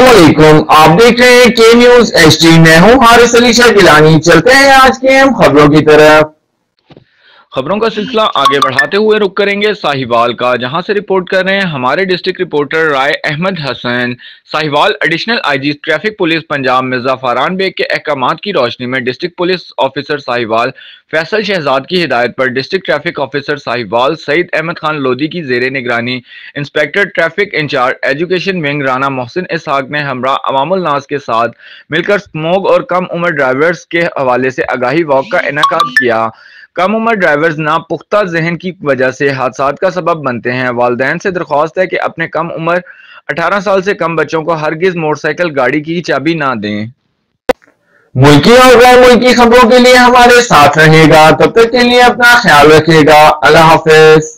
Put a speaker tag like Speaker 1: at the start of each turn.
Speaker 1: अस्सलाम वालेकुम। आप देख रहे हैं के न्यूज एचडी। मैं हूं हारिस अली शाह गिलानी। चलते हैं आज की अहम खबरों की तरफ।
Speaker 2: खबरों का सिलसिला आगे बढ़ाते हुए रुक करेंगे साहिवाल का, जहां से रिपोर्ट कर रहे हैं हमारे district reporter Rai Ahmed Hasan. Sahiwal additional IG traffic police Punjab Mirza Farhan Baig के अहकामात की रोशनी में district police officer Sahiwal Faisal Shahzad की हिदायत पर district traffic officer Sahiwal Saeed Ahmed Khan Lodhi की जेर निगरानी inspector traffic incharge education wing Rana Mohsin Ishaq ने हमरा अवामुल नास के साथ मिलकर स्मोक और कम उम्र ड्राइवर्स के हवाले से आगाही वॉक का इनेकाद किया। कम उम्र ड्राइवर्स ना पुख्ता जहन की वजह से हादसात का सबब बनते हैं। वालिदैन से दरख्वास्त है कि अपने कम उम्र 18 साल से कम बच्चों को हरगिज मोटरसाइकिल गाड़ी की चाबी ना दें।
Speaker 1: मुल्की और गैर मुल्की खबरों के लिए हमारे साथ रहेगा। तब तक के लिए अपना ख्याल रखिएगा। अल्लाह हाफिज।